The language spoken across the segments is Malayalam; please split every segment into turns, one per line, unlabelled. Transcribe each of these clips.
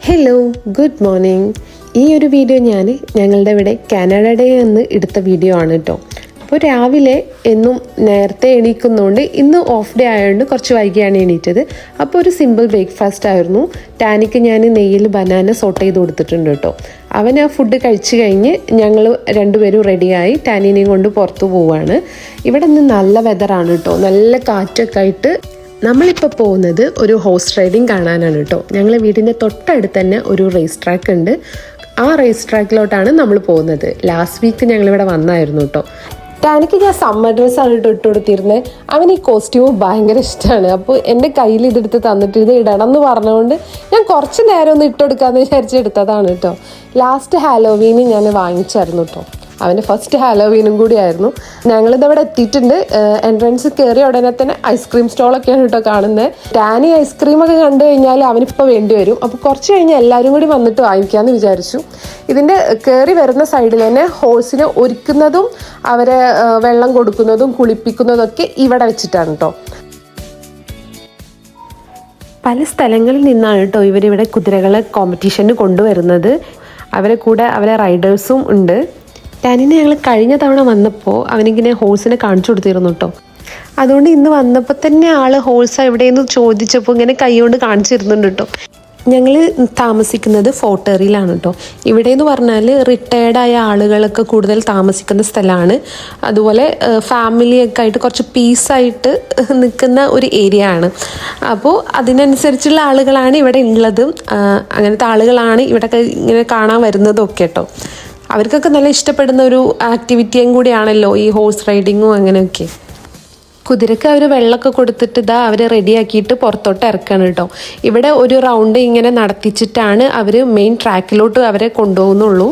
Hello, good morning. ഈ ഒരു വീഡിയോ ഞങ്ങളുടെ ഇവിടെ കാനഡ ഡേ എന്ന് എടുത്ത വീഡിയോ ആണ് കേട്ടോ. അപ്പോൾ രാവിലെ എന്നും നേരത്തെ എണീക്കുന്നതുകൊണ്ട് ഇന്ന് ഓഫ് ഡേ ആയതുകൊണ്ട് കുറച്ച് വൈകിയാണ് എണീറ്റത്. അപ്പോൾ ഒരു സിമ്പിൾ ബ്രേക്ക്ഫാസ്റ്റ് ആയിരുന്നു. ടാനിക്ക് ഞാൻ നെയ്യിൽ ബനാന സോട്ട് ചെയ്ത് കൊടുത്തിട്ടുണ്ട് കേട്ടോ. അവൻ ആ ഫുഡ് കഴിച്ച് കഴിഞ്ഞ് ഞങ്ങൾ രണ്ടുപേരും റെഡിയായി ടാനിനെയും കൊണ്ട് പുറത്തു പോവുകയാണ്. ഇവിടെ നിന്ന് നല്ല വെതറാണ് കേട്ടോ, നല്ല കാറ്റൊക്കെ ആയിട്ട്. നമ്മളിപ്പോൾ പോകുന്നത് ഒരു ഹോഴ്സ് റൈഡിങ് കാണാനാണ് കേട്ടോ. ഞങ്ങളെ വീടിൻ്റെ തൊട്ടടുത്ത് തന്നെ ഒരു റേസ് ട്രാക്ക് ഉണ്ട്. ആ റേസ് ട്രാക്കിലോട്ടാണ് നമ്മൾ പോകുന്നത്. ലാസ്റ്റ് വീക്ക് ഞങ്ങളിവിടെ വന്നായിരുന്നു കേട്ടോ. ടാനിക്ക് ഞാൻ സമ്മർ ഡ്രസ്സാണ് ഇട്ട് കൊടുത്തിരുന്നത്. അവന് ഈ കോസ്റ്റ്യൂം ഭയങ്കര ഇഷ്ടമാണ്. അപ്പോൾ എൻ്റെ കയ്യിൽ ഇതെടുത്ത് തന്നിട്ട് ഇത് ഇടണം എന്ന് പറഞ്ഞുകൊണ്ട് ഞാൻ കുറച്ച് നേരം ഒന്ന് ഇട്ടെടുക്കാമെന്ന് വിചാരിച്ചെടുത്തതാണ് കേട്ടോ. ലാസ്റ്റ് ഹാലോവീന് ഞാൻ വാങ്ങിച്ചായിരുന്നു കേട്ടോ. അവൻ്റെ ഫസ്റ്റ് ഹാലോവീനും കൂടി ആയിരുന്നു. ഞങ്ങളിതവിടെ എത്തിയിട്ടുണ്ട്. എൻട്രൻസ് കയറിയ ഉടനെ തന്നെ ഐസ്ക്രീം സ്റ്റോളൊക്കെയാണ് കേട്ടോ കാണുന്നത്. ടാനി ഐസ്ക്രീമൊക്കെ കണ്ടു കഴിഞ്ഞാൽ അവനിപ്പോൾ വേണ്ടി വരും. അപ്പോൾ കുറച്ച് കഴിഞ്ഞ് എല്ലാവരും കൂടി വന്നിട്ട് വാങ്ങിക്കാമെന്ന് വിചാരിച്ചു. ഇതിൻ്റെ കയറി വരുന്ന സൈഡിൽ തന്നെ ഹോഴ്സിനെ ഒരുക്കുന്നതും അവരെ വെള്ളം കൊടുക്കുന്നതും കുളിപ്പിക്കുന്നതൊക്കെ ഇവിടെ വെച്ചിട്ടാണ് കേട്ടോ. പല സ്ഥലങ്ങളിൽ നിന്നാണ് കേട്ടോ ഇവരിവിടെ കുതിരകളെ കോമ്പറ്റീഷന് കൊണ്ടുവരുന്നത്. അവരെ കൂടെ അവരെ റൈഡേഴ്സും ഉണ്ട്. ടാനിനെ ഞങ്ങൾ കഴിഞ്ഞ തവണ വന്നപ്പോൾ അവനിങ്ങനെ ഹോഴ്സിനെ കാണിച്ചു കൊടുത്തിരുന്നു കേട്ടോ. അതുകൊണ്ട് ഇന്ന് വന്നപ്പോൾ തന്നെ ആൾ ഹോഴ്സ് എവിടെയെന്ന് ചോദിച്ചപ്പോൾ ഇങ്ങനെ കൈകൊണ്ട് കാണിച്ചിരുന്നുണ്ട് കേട്ടോ. ഞങ്ങൾ താമസിക്കുന്നത് ഫോർട്ട് എറിയിലാണ് കേട്ടോ. ഇവിടെ എന്ന് പറഞ്ഞാൽ റിട്ടയർഡായ ആളുകളൊക്കെ കൂടുതൽ താമസിക്കുന്ന സ്ഥലമാണ്. അതുപോലെ ഫാമിലിയൊക്കെ ആയിട്ട് കുറച്ച് പീസായിട്ട് നിൽക്കുന്ന ഒരു ഏരിയ ആണ്. അപ്പോൾ അതിനനുസരിച്ചുള്ള ആളുകളാണ് ഇവിടെ ഉള്ളത്. അങ്ങനത്തെ ആളുകളാണ് ഇവിടെ ഇങ്ങനെ കാണാൻ വരുന്നതൊക്കെ കേട്ടോ. അവർക്കൊക്കെ നല്ല ഇഷ്ടപ്പെടുന്ന ഒരു ആക്ടിവിറ്റിയും കൂടിയാണല്ലോ ഈ ഹോഴ്സ് റൈഡിങ്ങും അങ്ങനെയൊക്കെ. കുതിരക്ക് അവർ വെള്ളമൊക്കെ കൊടുത്തിട്ട് അവരെ റെഡിയാക്കിയിട്ട് പുറത്തോട്ട് ഇറക്കാണ് കേട്ടോ. ഇവിടെ ഒരു റൗണ്ട് ഇങ്ങനെ നടത്തിച്ചിട്ടാണ് അവർ മെയിൻ ട്രാക്കിലോട്ട് അവരെ കൊണ്ടുപോകുന്നുള്ളൂ.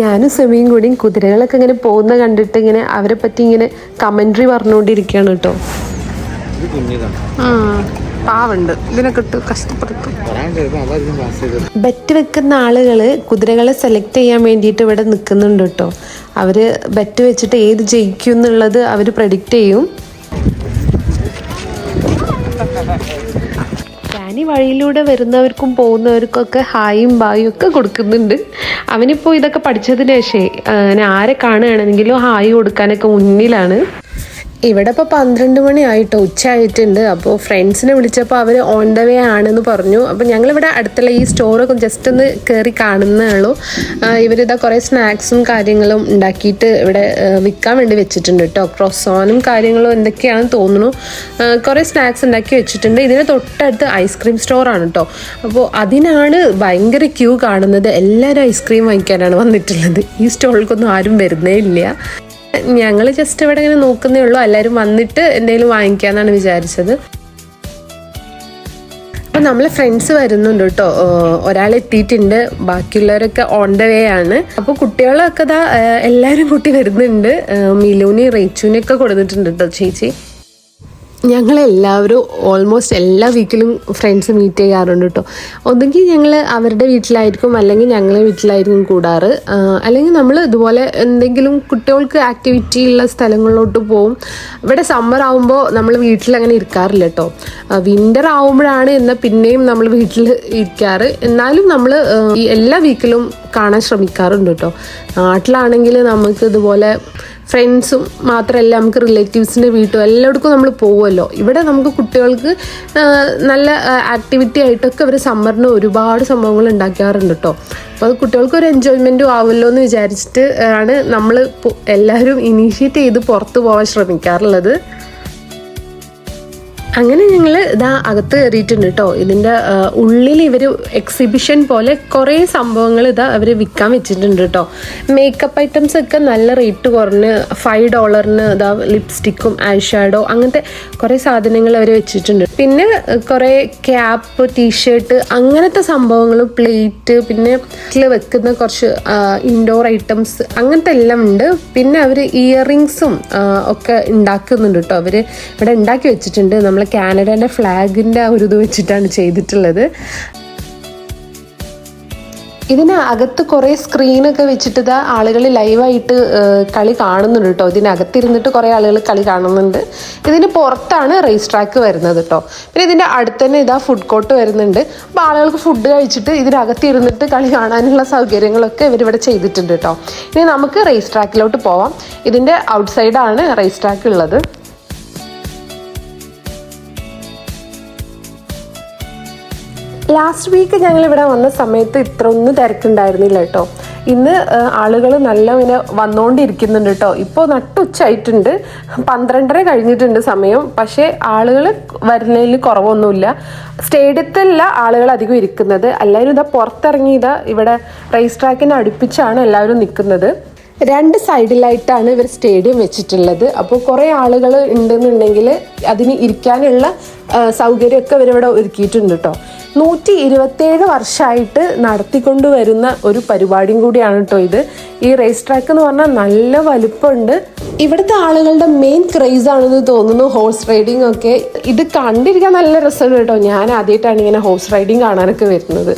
ഞാനും സെമിയും കൂടിയും കുതിരകളൊക്കെ ഇങ്ങനെ പോകുന്ന കണ്ടിട്ട് ഇങ്ങനെ അവരെ പറ്റി ഇങ്ങനെ കമൻട്രി പറഞ്ഞുകൊണ്ടിരിക്കുകയാണ് കേട്ടോ. പാവുണ്ട്, ഇതിനൊക്കെ ഇട്ട് കഷ്ടപ്പെടുത്തും. ബെറ്റ് വെക്കുന്ന ആളുകൾ കുതിരകളെ സെലക്ട് ചെയ്യാൻ വേണ്ടിയിട്ട് ഇവിടെ നിൽക്കുന്നുണ്ട് കേട്ടോ. അവർ ബെറ്റ് വെച്ചിട്ട് ഏത് ജയിക്കും എന്നുള്ളത് അവർ പ്രെഡിക്റ്റ് ചെയ്യും. ടാനി വഴിയിലൂടെ വരുന്നവർക്കും പോകുന്നവർക്കൊക്കെ ഹായും ബായും ഒക്കെ കൊടുക്കുന്നുണ്ട്. അവനിപ്പോൾ ഇതൊക്കെ പഠിച്ചതിന് ശേഷം ആരെ കാണുകയാണെങ്കിലും ഹായ് കൊടുക്കാനൊക്കെ മുന്നിലാണ്. ഇവിടെ ഇപ്പോൾ 12 മണി ആയിട്ടോ, ഉച്ച ആയിട്ടുണ്ട്. അപ്പോൾ ഫ്രണ്ട്സിനെ വിളിച്ചപ്പോൾ അവർ ഓൺ ദ വേ ആണെന്ന് പറഞ്ഞു. അപ്പോൾ ഞങ്ങളിവിടെ അടുത്തുള്ള ഈ സ്റ്റോറൊക്കെ ജസ്റ്റ് ഒന്ന് കയറി കാണുന്നേ ഉള്ളൂ. ഇവരിതാ കുറേ സ്നാക്സും കാര്യങ്ങളും ഉണ്ടാക്കിയിട്ട് ഇവിടെ വിൽക്കാൻ വേണ്ടി വെച്ചിട്ടുണ്ട് കേട്ടോ. ക്രോസോനും കാര്യങ്ങളും എന്തൊക്കെയാണെന്ന് തോന്നുന്നു. കുറേ സ്നാക്സ് ഉണ്ടാക്കി വെച്ചിട്ടുണ്ട്. ഇതിന് തൊട്ടടുത്ത് ഐസ്ക്രീം സ്റ്റോറാണ് കേട്ടോ. അപ്പോൾ അതിനാണ് ഭയങ്കര ക്യൂ കാണുന്നത്. എല്ലാവരും ഐസ്ക്രീം വാങ്ങിക്കാനാണ് വന്നിട്ടുള്ളത്. ഈ സ്റ്റോളിലേക്കൊന്നും ആരും വരുന്നേ ഇല്ല. ഞങ്ങൾ ജസ്റ്റ് ഇവിടെ ഇങ്ങനെ നോക്കുന്നേ ഉള്ളൂ. എല്ലാവരും വന്നിട്ട് എന്തെങ്കിലും വാങ്ങിക്കാമെന്നാണ് വിചാരിച്ചത്. അപ്പം നമ്മളെ ഫ്രണ്ട്സ് വരുന്നുണ്ട് കേട്ടോ. ഒരാൾ എത്തിയിട്ടുണ്ട്, ബാക്കിയുള്ളവരൊക്കെ ഓൺ ദ വേ ആണ്. അപ്പോൾ കുട്ടികളൊക്കെ എല്ലാവരും കൂട്ടി വരുന്നുണ്ട്. മിലുവിനെ റേച്ചുവിനെയൊക്കെ കൊടുത്തിട്ടുണ്ട് കേട്ടോ ചേച്ചി. ഞങ്ങളെല്ലാവരും ഓൾമോസ്റ്റ് എല്ലാ വീക്കിലും ഫ്രണ്ട്സ് മീറ്റ് ചെയ്യാറുണ്ട് കേട്ടോ. ഒന്നുകിൽ ഞങ്ങൾ അവരുടെ വീട്ടിലായിരിക്കും, അല്ലെങ്കിൽ ഞങ്ങളെ വീട്ടിലായിരിക്കും കൂടാറ്. അല്ലെങ്കിൽ നമ്മൾ ഇതുപോലെ എന്തെങ്കിലും കുട്ടികൾക്ക് ആക്ടിവിറ്റി ഉള്ള സ്ഥലങ്ങളിലോട്ട് പോവും. ഇവിടെ സമ്മർ ആകുമ്പോൾ നമ്മൾ വീട്ടിൽ അങ്ങനെ ഇരിക്കാറില്ല കേട്ടോ. വിൻ്റർ ആകുമ്പോഴാണ് എന്നാൽ പിന്നെയും നമ്മൾ വീട്ടിൽ ഇരിക്കാറ്. എന്നാലും നമ്മൾ ഈ എല്ലാ വീക്കിലും കാണാൻ ശ്രമിക്കാറുണ്ട് കേട്ടോ. നാട്ടിലാണെങ്കിൽ നമുക്ക് ഇതുപോലെ ഫ്രണ്ട്സും മാത്രമല്ല, നമുക്ക് റിലേറ്റീവ്സിൻ്റെ വീട്ടും എല്ലായിടത്തും നമ്മൾ പോകുമല്ലോ. ഇവിടെ നമുക്ക് കുട്ടികൾക്ക് നല്ല ആക്ടിവിറ്റി ആയിട്ടൊക്കെ അവർ സമ്മറിന് ഒരുപാട് സംഭവങ്ങൾ ഉണ്ടാക്കാറുണ്ട് കേട്ടോ. അപ്പോൾ അത് കുട്ടികൾക്ക് ഒരു എൻജോയ്മെൻറ്റും ആവുമല്ലോ എന്ന് വിചാരിച്ചിട്ട് ആണ് നമ്മൾ എല്ലാവരും ഇനീഷ്യേറ്റ് ചെയ്ത് പുറത്ത് പോകാൻ ശ്രമിക്കാറുള്ളത്. അങ്ങനെ ഞങ്ങൾ അകത്ത് കയറിയിട്ടുണ്ട് കേട്ടോ. ഇതിൻ്റെ ഉള്ളിൽ ഇവർ എക്സിബിഷൻ പോലെ കുറേ സംഭവങ്ങൾ അവർ വിൽക്കാൻ വെച്ചിട്ടുണ്ട് കേട്ടോ. മേക്കപ്പ് ഐറ്റംസ് ഒക്കെ നല്ല റേറ്റ് കുറഞ്ഞ് $5 ലിപ്സ്റ്റിക്കും ഐ ഷാഡോ അങ്ങനത്തെ കുറേ സാധനങ്ങൾ അവർ വെച്ചിട്ടുണ്ട്. പിന്നെ കുറേ ക്യാപ്പ്, ടീഷർട്ട് അങ്ങനത്തെ സംഭവങ്ങളും, പ്ലേറ്റ്, പിന്നെ വീട്ടിൽ വെക്കുന്ന കുറച്ച് ഇൻഡോർ ഐറ്റംസ് അങ്ങനത്തെ എല്ലാം ഉണ്ട്. പിന്നെ അവർ ഇയറിങ്സും ഒക്കെ ഉണ്ടാക്കുന്നുണ്ട് കേട്ടോ. അവർ ഇവിടെ ഉണ്ടാക്കി വെച്ചിട്ടുണ്ട്. നമ്മൾ കാനഡയുടെ ഫ്ലാഗിൻ്റെ ഒരു ഇത് വെച്ചിട്ടാണ് ചെയ്തിട്ടുള്ളത്. ഇതിന് അകത്ത് കുറേ സ്ക്രീനൊക്കെ വെച്ചിട്ട് ഇതാ ആളുകൾ ലൈവായിട്ട് കളി കാണുന്നുണ്ട് കേട്ടോ. ഇതിനകത്തിരുന്നിട്ട് കുറേ ആളുകൾ കളി കാണുന്നുണ്ട്. ഇതിന് പുറത്താണ് റേസ് ട്രാക്ക് വരുന്നത് കേട്ടോ. പിന്നെ ഇതിൻ്റെ അടുത്ത് തന്നെ ഇതാ ഫുഡ് കോർട്ട് വരുന്നുണ്ട്. അപ്പോൾ ആളുകൾക്ക് ഫുഡ് കഴിച്ചിട്ട് ഇതിനകത്തിരുന്നിട്ട് കളി കാണാനുള്ള സൗകര്യങ്ങളൊക്കെ ഇവരിവിടെ ചെയ്തിട്ടുണ്ട് കേട്ടോ. ഇനി നമുക്ക് റേസ് ട്രാക്കിലോട്ട് പോവാം. ഇതിൻ്റെ ഔട്ട് സൈഡാണ് റേസ് ട്രാക്ക് ഉള്ളത്. ലാസ്റ്റ് വീക്ക് ഞങ്ങളിവിടെ വന്ന സമയത്ത് ഇത്ര ഒന്നും തിരക്കുണ്ടായിരുന്നില്ല കേട്ടോ. ഇന്ന് ആളുകൾ നല്ല ഇങ്ങനെ വന്നുകൊണ്ടിരിക്കുന്നുണ്ട് കേട്ടോ. ഇപ്പോൾ നട്ടുച്ചായിട്ടുണ്ട്, 12:30 കഴിഞ്ഞിട്ടുണ്ട് സമയം. പക്ഷേ ആളുകൾ വരുന്നതിൽ കുറവൊന്നുമില്ല. സ്റ്റേഡിയത്തിലല്ല ആളുകൾ അധികം ഇരിക്കുന്നത്. എല്ലാവരും ഇതാ പുറത്തിറങ്ങി ഇതാ ഇവിടെ റേസ് ട്രാക്കിനെ അടുപ്പിച്ചാണ് എല്ലാവരും നിൽക്കുന്നത്. 2 സൈഡിലായിട്ടാണ് ഇവർ സ്റ്റേഡിയം വെച്ചിട്ടുള്ളത്. അപ്പോൾ കുറേ ആളുകൾ ഉണ്ടെന്നുണ്ടെങ്കിൽ അതിന് ഇരിക്കാനുള്ള സൗകര്യമൊക്കെ ഇവരിവിടെ ഒരുക്കിയിട്ടുണ്ട് കേട്ടോ. 127 വർഷമായിട്ട് നടത്തിക്കൊണ്ടുവരുന്ന ഒരു പരിപാടിയും കൂടിയാണ് കേട്ടോ ഇത്. ഈ റേസ് ട്രാക്ക് എന്ന് പറഞ്ഞാൽ നല്ല വലുപ്പമുണ്ട്. ഇവിടുത്തെ ആളുകളുടെ മെയിൻ ക്രേസ് ആണെന്ന് തോന്നുന്നു ഹോഴ്സ് റൈഡിങ് ഒക്കെ. ഇത് കണ്ടിരിക്കാൻ നല്ല രസമുണ്ട് കേട്ടോ. ഞാൻ ആദ്യമായിട്ടാണ് ഇങ്ങനെ ഹോഴ്സ് റൈഡിങ് കാണാനൊക്കെ വരുന്നത്.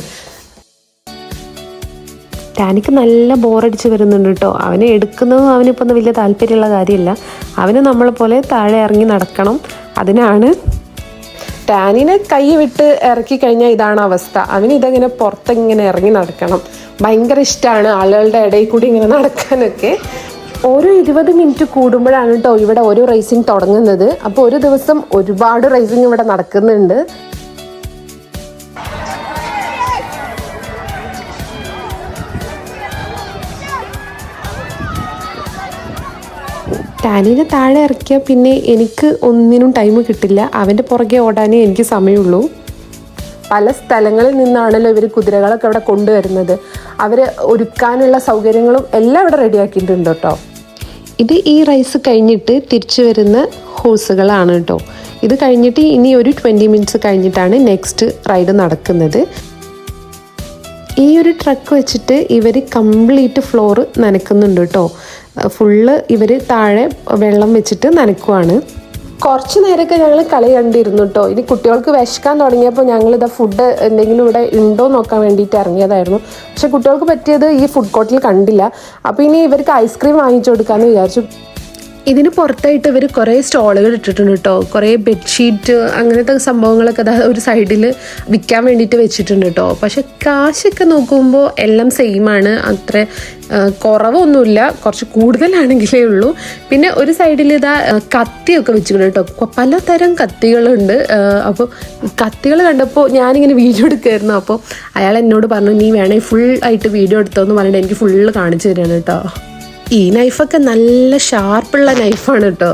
ടാനിക്ക് നല്ല ബോറടിച്ച് വരുന്നുണ്ട് കേട്ടോ. അവനെ എടുക്കുന്നതും അവനിപ്പോൾ വലിയ താല്പര്യമുള്ള കാര്യമില്ല. അവന് നമ്മളെ പോലെ താഴെ ഇറങ്ങി നടക്കണം. അതിനാണ് ടാനിനെ കൈ വിട്ട് ഇറക്കി കഴിഞ്ഞാൽ ഇതാണ് അവസ്ഥ. അവന് ഇതങ്ങനെ പുറത്തിങ്ങനെ ഇറങ്ങി നടക്കണം. ഭയങ്കര ഇഷ്ടമാണ് ആളുകളുടെ ഇടയിൽ കൂടി ഇങ്ങനെ നടക്കാനൊക്കെ. ഓരോ 20 മിനിറ്റ് കൂടുമ്പോഴാണ് കേട്ടോ ഇവിടെ ഓരോ റേസിങ് തുടങ്ങുന്നത്. അപ്പോൾ ഒരു ദിവസം ഒരുപാട് റേസിങ് ഇവിടെ നടക്കുന്നുണ്ട്. ടാനിനെ താഴെ ഇറക്കിയാൽ പിന്നെ എനിക്ക് ഒന്നിനും ടൈം കിട്ടില്ല. അവൻ്റെ പുറകെ ഓടാനേ എനിക്ക് സമയമുള്ളൂ. പല സ്ഥലങ്ങളിൽ നിന്നാണല്ലോ ഇവർ കുതിരകളൊക്കെ ഇവിടെ കൊണ്ടുവരുന്നത്. അവർ ഒരുക്കാനുള്ള സൗകര്യങ്ങളും എല്ലാം ഇവിടെ റെഡിയാക്കിയിട്ടുണ്ട് കേട്ടോ. ഇത് ഈ റൈസ് കഴിഞ്ഞിട്ട് തിരിച്ചു വരുന്ന ഹോഴ്സുകളാണ് കേട്ടോ. ഇത് കഴിഞ്ഞിട്ട് ഇനി ഒരു 20 മിനിറ്റ്സ് കഴിഞ്ഞിട്ടാണ് നെക്സ്റ്റ് റൈഡ് നടക്കുന്നത്. ഈ ഒരു ട്രക്ക് വെച്ചിട്ട് ഇവർ കംപ്ലീറ്റ് ഫ്ലോർ നനയ്ക്കുന്നുണ്ട് കേട്ടോ. ഫുള്ള് ഇവർ താഴെ വെള്ളം വെച്ചിട്ട് നനയ്ക്കുവാണ്. കുറച്ച് നേരമൊക്കെ ഞങ്ങൾ കളി കണ്ടിരുന്നു കേട്ടോ. ഇനി കുട്ടികൾക്ക് വിശക്കാൻ തുടങ്ങിയപ്പോൾ ഞങ്ങളിതാ ഫുഡ് എന്തെങ്കിലും ഇവിടെ ഉണ്ടോ നോക്കാൻ വേണ്ടിയിട്ട് ഇറങ്ങിയതായിരുന്നു. പക്ഷെ കുട്ടികൾക്ക് പറ്റിയത് ഈ ഫുഡ് കോർട്ടിൽ കണ്ടില്ല. അപ്പോൾ ഇനി ഇവർക്ക് ഐസ്ക്രീം വാങ്ങിച്ചു കൊടുക്കാമെന്ന് വിചാരിച്ചു. ഇതിന് പുറത്തായിട്ട് ഇവർ കുറേ സ്റ്റോളുകൾ ഇട്ടിട്ടുണ്ട് കേട്ടോ. കുറേ ബെഡ്ഷീറ്റ് അങ്ങനത്തെ സംഭവങ്ങളൊക്കെ ഒരു സൈഡിൽ വിൽക്കാൻ വേണ്ടിയിട്ട് വെച്ചിട്ടുണ്ട് കേട്ടോ. പക്ഷെ കാശൊക്കെ നോക്കുമ്പോൾ എല്ലാം സെയിമാണ്. അത്ര കുറവൊന്നുമില്ല, കുറച്ച് കൂടുതലാണെങ്കിലേ ഉള്ളൂ. പിന്നെ ഒരു സൈഡിൽ ഇതാ കത്തിയൊക്കെ വെച്ചിട്ടുണ്ട് കേട്ടോ. പലതരം കത്തികളുണ്ട്. അപ്പോൾ കത്തികൾ കണ്ടപ്പോൾ ഞാനിങ്ങനെ വീഡിയോ എടുക്കുമായിരുന്നു. അപ്പോൾ അയാൾ എന്നോട് പറഞ്ഞു, നീ വേണേ ഫുൾ ആയിട്ട് വീഡിയോ എടുത്തോന്ന് പറഞ്ഞിട്ട് എനിക്ക് ഫുള്ള് കാണിച്ചു തരാണ് കേട്ടോ. ഈ നൈഫൊക്കെ നല്ല ഷാർപ്പുള്ള നൈഫാണ് കേട്ടോ.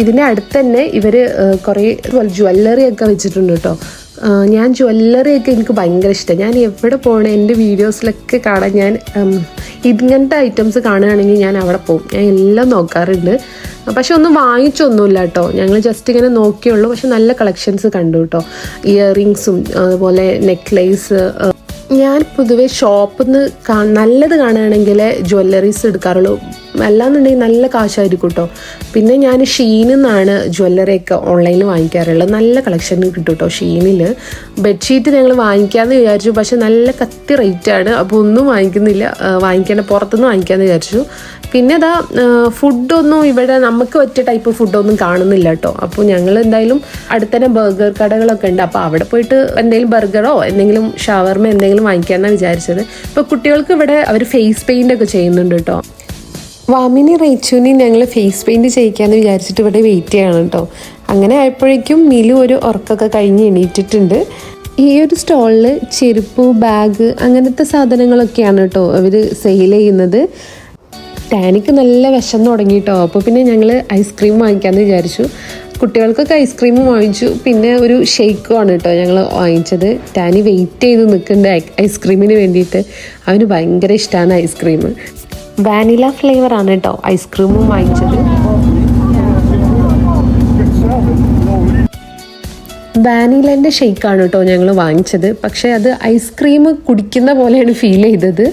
ഇതിൻ്റെ അടുത്ത് തന്നെ ഇവർ കുറേ ജ്വല്ലറി ഒക്കെ വെച്ചിട്ടുണ്ട് കേട്ടോ. ഞാൻ ജ്വല്ലറിയൊക്കെ എനിക്ക് ഭയങ്കര ഇഷ്ടമാണ്. ഞാൻ എവിടെ പോകണം എൻ്റെ വീഡിയോസിലൊക്കെ കാണാൻ ഞാൻ ഇങ്ങനത്തെ ഐറ്റംസ് കാണുകയാണെങ്കിൽ ഞാൻ അവിടെ പോകും. ഞാൻ എല്ലാം നോക്കാറുണ്ട്. പക്ഷെ ഒന്നും വാങ്ങിച്ചൊന്നുമില്ല കേട്ടോ. ഞങ്ങൾ ജസ്റ്റ് ഇങ്ങനെ നോക്കിയുള്ളൂ. പക്ഷെ നല്ല കളക്ഷൻസ് കണ്ടു കേട്ടോ. ഇയറിങ്സും അതുപോലെ നെക്ലേസ്. ഞാൻ പൊതുവേ ഷോപ്പിൽ നിന്ന് നല്ലത് കാണുകയാണെങ്കിൽ ജ്വല്ലറീസ് എടുക്കാറുള്ളൂ. അല്ലാന്നുണ്ടെങ്കിൽ നല്ല കാശായിരിക്കും കേട്ടോ. പിന്നെ ഞാൻ ഷീനിൽ നിന്നാണ് ജ്വല്ലറിയൊക്കെ ഓൺലൈനിൽ വാങ്ങിക്കാറുള്ളത്. നല്ല കളക്ഷൻ കിട്ടും കേട്ടോ ഷീനിൽ. ബെഡ്ഷീറ്റ് ഞങ്ങൾ വാങ്ങിക്കാമെന്ന് വിചാരിച്ചു. പക്ഷെ നല്ല കത്തി റേറ്റാണ്. അപ്പോൾ ഒന്നും വാങ്ങിക്കേണ്ട പുറത്തുനിന്ന് വാങ്ങിക്കാമെന്ന് വിചാരിച്ചു. പിന്നെ അതാ ഫുഡൊന്നും ഇവിടെ നമുക്ക് പറ്റിയ ടൈപ്പ് ഫുഡൊന്നും കാണുന്നില്ല കേട്ടോ. അപ്പോൾ ഞങ്ങൾ എന്തായാലും അടുത്തന്നെ ബർഗർ കടകളൊക്കെ ഉണ്ട്. അപ്പോൾ അവിടെ പോയിട്ട് എന്തെങ്കിലും ബർഗറോ എന്തെങ്കിലും ഷവർമ എന്തെങ്കിലും വാങ്ങിക്കാമെന്നാണ് വിചാരിച്ചത്. ഇപ്പോൾ കുട്ടികൾക്ക് ഇവിടെ അവർ ഫേസ് പെയിൻ്റ് ഒക്കെ ചെയ്യുന്നുണ്ട് കേട്ടോ. വാമിനി റേച്ചുവിനി ഞങ്ങൾ ഫേസ് പെയിൻറ് ചെയ്യിക്കാമെന്ന് വിചാരിച്ചിട്ട് ഇവിടെ വെയിറ്റ് ചെയ്യണം കേട്ടോ. അങ്ങനെ ആയപ്പോഴേക്കും മിലു ഒരു ഉറക്കമൊക്കെ കഴിഞ്ഞ് എണീറ്റിട്ടുണ്ട്. ഈ ഒരു സ്റ്റോളിൽ ചെരുപ്പ്, ബാഗ് അങ്ങനത്തെ സാധനങ്ങളൊക്കെയാണ് കേട്ടോ അവർ സെയിൽ ചെയ്യുന്നത്. ടാനിക്ക് നല്ല വിശന്ന് തുടങ്ങി കേട്ടോ. അപ്പോൾ പിന്നെ ഞങ്ങൾ ഐസ്ക്രീം വാങ്ങിക്കാമെന്ന് വിചാരിച്ചു. കുട്ടികൾക്കൊക്കെ ഐസ്ക്രീം വാങ്ങിച്ചു. പിന്നെ ഒരു ഷേക്കുമാണ് കേട്ടോ ഞങ്ങൾ വാങ്ങിച്ചത്. ടാനി വെയിറ്റ് ചെയ്ത് നിൽക്കുന്നുണ്ട് ഐസ്ക്രീമിന് വേണ്ടിയിട്ട്. അവന് ഭയങ്കര ഇഷ്ടമാണ് ഐസ്ക്രീം. വാനില ഫ്ലേവറാണ് കേട്ടോ ഐസ്ക്രീമും വാങ്ങിച്ചത്. വാനിലേൻ്റെ ഷേക്കാണ് കേട്ടോ ഞങ്ങൾ വാങ്ങിച്ചത്. പക്ഷേ അത് ഐസ്ക്രീം കുടിക്കുന്ന പോലെയാണ് ഫീൽ ചെയ്തത്.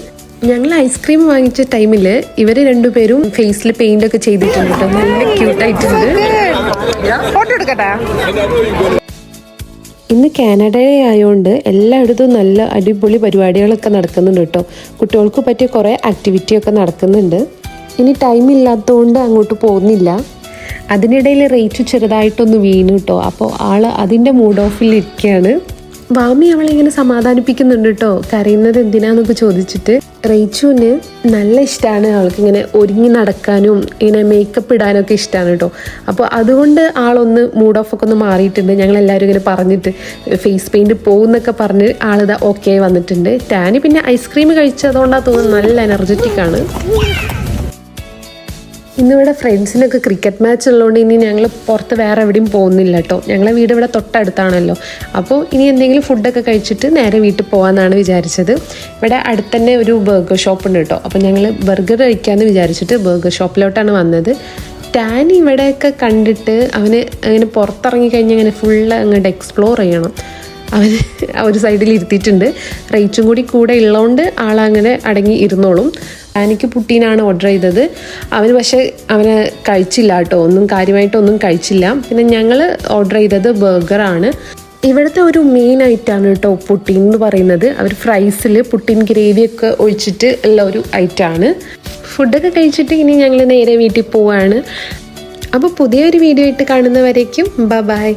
ഞങ്ങൾ ഐസ്ക്രീം വാങ്ങിച്ച ടൈമിൽ ഇവർ രണ്ടുപേരും ഫേസിൽ പെയിൻ്റ് ഒക്കെ ചെയ്തിട്ടുണ്ട് കേട്ടോ. നല്ല ക്യൂട്ടായിട്ടുണ്ട്. ഇന്ന് കാനഡ ആയതുകൊണ്ട് എല്ലായിടത്തും നല്ല അടിപൊളി പരിപാടികളൊക്കെ നടക്കുന്നുണ്ട് കേട്ടോ. കുട്ടികൾക്ക് പറ്റിയ കുറേ ആക്ടിവിറ്റിയൊക്കെ നടക്കുന്നുണ്ട്. ഇനി ടൈം ഇല്ലാത്തതുകൊണ്ട് അങ്ങോട്ട് പോകുന്നില്ല. അതിനിടയിൽ റേച്ചു ചെറുതായിട്ടൊന്ന് വീണു കേട്ടോ. അപ്പോൾ ആൾ അതിൻ്റെ മൂഡ് ഓഫിൽ ഇരിക്കുകയാണ്. വാമി അവളിങ്ങനെ സമാധാനിപ്പിക്കുന്നുണ്ട് കേട്ടോ, കരയുന്നത് എന്തിനാന്നൊക്കെ ചോദിച്ചിട്ട്. റേച്ചുവിന് നല്ല ഇഷ്ടമാണ്, അവൾക്കിങ്ങനെ ഒരുങ്ങി നടക്കാനും ഇങ്ങനെ മേക്കപ്പ് ഇടാനൊക്കെ ഇഷ്ടമാണ് കേട്ടോ. അപ്പോൾ അതുകൊണ്ട് ആളൊന്ന് മൂഡ് ഓഫൊക്കെ ഒന്ന് മാറിയിട്ടുണ്ട്. ഞങ്ങളെല്ലാവരും ഇങ്ങനെ പറഞ്ഞിട്ട് ഫേസ് പെയിൻറ്റ് പോകുന്നൊക്കെ പറഞ്ഞ് ആളിതാ ഓക്കെ വന്നിട്ടുണ്ട്. ടാനി പിന്നെ ഐസ്ക്രീം കഴിച്ചതുകൊണ്ടാണ് തോന്നുന്നത് നല്ല എനർജറ്റിക്കാണ്. ഇന്നിവിടെ ഫ്രണ്ട്സിനൊക്കെ ക്രിക്കറ്റ് മാച്ച് ഉള്ളതുകൊണ്ട് ഇനി ഞങ്ങൾ പുറത്ത് വേറെ എവിടെയും പോകുന്നില്ല കേട്ടോ. ഞങ്ങളെ വീട് ഇവിടെ തൊട്ടടുത്താണല്ലോ. അപ്പോൾ ഇനി എന്തെങ്കിലും ഫുഡൊക്കെ കഴിച്ചിട്ട് നേരെ വീട്ടിൽ പോകാമെന്നാണ് വിചാരിച്ചത്. ഇവിടെ അടുത്ത് തന്നെ ഒരു ബർഗർ ഷോപ്പ് ഉണ്ട് കേട്ടോ. അപ്പോൾ ഞങ്ങൾ ബർഗർ കഴിക്കാമെന്ന് വിചാരിച്ചിട്ട് ബർഗർ ഷോപ്പിലോട്ടാണ് വന്നത്. ടാനി ഇവിടെയൊക്കെ കണ്ടിട്ട് അവന് അങ്ങനെ പുറത്തിറങ്ങി കഴിഞ്ഞാൽ അങ്ങനെ ഫുള്ള് അങ്ങോട്ട് എക്സ്പ്ലോർ ചെയ്യണം. അവന് ഒരു സൈഡിൽ ഇരുത്തിയിട്ടുണ്ട്. റേച്ചും കൂടെ ഉള്ളതുകൊണ്ട് ആളങ്ങനെ അടങ്ങി ഇരുന്നോളും. എനിക്ക് പുട്ടീനാണ് ഓർഡർ ചെയ്തത്. അവന് പക്ഷേ അവന് കഴിച്ചില്ല കേട്ടോ, ഒന്നും കാര്യമായിട്ടൊന്നും കഴിച്ചില്ല. പിന്നെ ഞങ്ങൾ ഓർഡർ ചെയ്തത് ബർഗറാണ്. ഇവിടുത്തെ ഒരു മെയിൻ ഐറ്റമാണ് കേട്ടോ പുട്ടീൻ എന്ന് പറയുന്നത്. അവർ ഫ്രൈസിൽ പുട്ടീൻ ഗ്രേവിയൊക്കെ ഒഴിച്ചിട്ട് ഉള്ള ഒരു ഐറ്റമാണ്. ഫുഡൊക്കെ കഴിച്ചിട്ട് ഇനി ഞങ്ങൾ നേരെ വീട്ടിൽ പോവാണ്. അപ്പോൾ പുതിയൊരു വീഡിയോ ആയിട്ട് കാണുന്നവരേക്കും ബൈ.